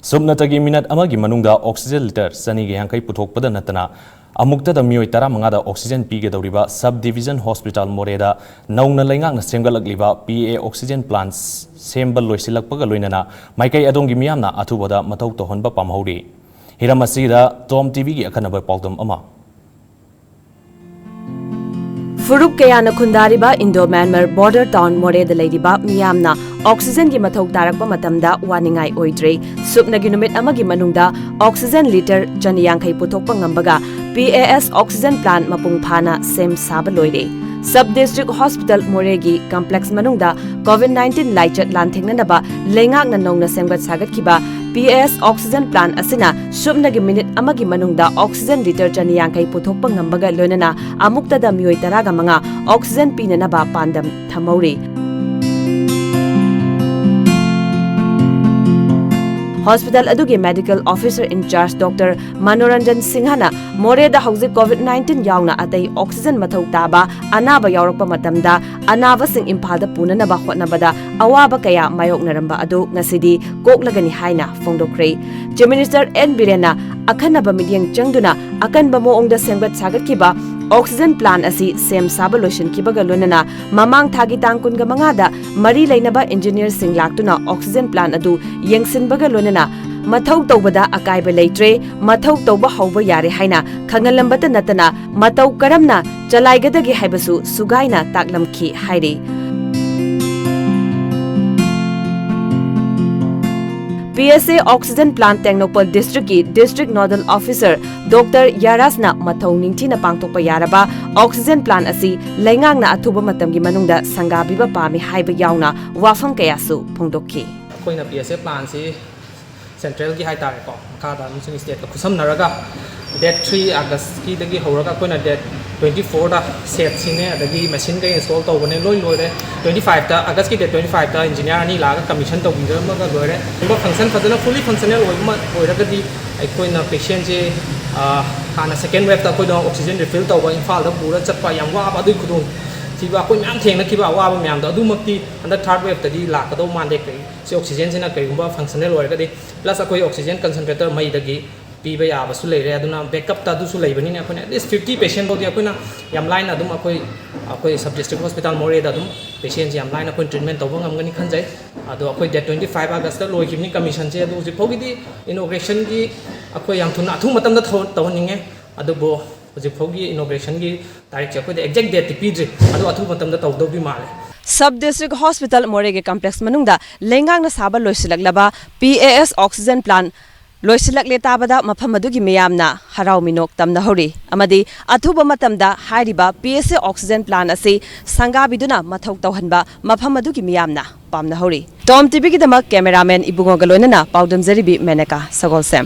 Subnatagi minute amagi manungda oxygen liter sani ge hankai puthokpada natana amukta da mioi tara mangada oxygen pige dawriba subdivision hospital Moreh Nouna laingak na semgatkhiba PA oxygen plants sembal Loisilakle loinana maikai adongi miyamna athubada mathau tohonba pamhori hiramasiga TOMTV gi akhanaba pawdam ama Furuk kayana khundariba Indo-Myanmar border town Moreh da leidiba miyamna oxygen gi mathau tarakpa matamda waningai oidre subnagi numit amagi manungda oxygen liter janiyangkai puthokpa ngambaga PAS oxygen plant mapung phana sem Saba loire Sub-District Hospital Moreh gi complex manungda COVID-19 laichat lanthengnanaba lengak na Nouna Semgatkhiba PAS oxygen plant asina subnagi minute amagi manungda oxygen liter janiyangkai puthokpa ngambaga loinana amukta da mioi taraga manga oxygen pinanaba pandam thamori Hospital adugi medical officer in charge Dr. Manoranjan Singhana Moreh da hauzik COVID-19 yauna atai oxygen mathau taba anaba yaurakpa matamda anaba sing imphalda punanaba hotnabada awaba kaya mayoknaramba adu ngasidi koklagani haina fongdokre Chief Minister N Birena akhanaba midyang changduna akanba moongda Semgatkhiba oxygen plant asi sem Saba loisinkibaga lonana mamang thagi tang kunga mangada mari leinaba engineer sing laktuna oxygen plant adu yengsinbaga lonana mathau tawbada akaiba leitre mathau tawba hauba yare haina khangalambata natana matau karamna chalaigadagi haibasu sugaina taklamki hairi PSA Oxygen Plant Technopol District ki District Nodal Officer Dr. Yarasna Mathau ningthina pangthokpa yaraba Oxygen Plant asi laingang na athuba matamgi manungda sangabiba pami haiba yauna wafam kayasu phongdokki akoina PSA plant si central gi haitare ko kada mission state ko khusam naraga date 3 August ki dagi horaga akoina date 24 da set sine adagi machine ga install tawbane loi loire 25 da August ki date 25 da engineer ani laga commission tawbirama ga loire ba function fadana fully functional oiraga di akoina patient je hana second wave da akoina oxygen refill tawba infal da pura chatpa yam wa ba dui khudung tiba akoi myam thengna kiba wa ba myam da adumakti under third wave da di lakado mande kai si oxygen sina kai gumba functional oiraga di plus akoi oxygen concentrator mai dagi piba ya basu leire aduna backup ta du su leibani ne akoi at least 50 patient bodi akoi na yam line adum akoi sub district hospital Moreh da adum patient yam line akoi treatment tawba ngamgani khanjai adu akoi date 25 August da loi kimni commission je adu jipogi di inauguration gi akoi yam thuna thu matam da tawninge adu bo jipogi inauguration gi tarikh je akoi exact date ti pidre adu athu matam da tawdobi male Sub District Hospital Moreh ge complex manungda lengang na Saba loisilaklaba PAS oxygen plant Loisilakle tabada mafam adugi miyamna harau minok tamna hori amadi athuba matamda hairiba PSA oxygen plant ase sangabiduna mathau tawhanba mafam adugi miyamna pamna hori TOMTV gi damak cameraman ibungo galonana pawdam jaribi meneka sagol sem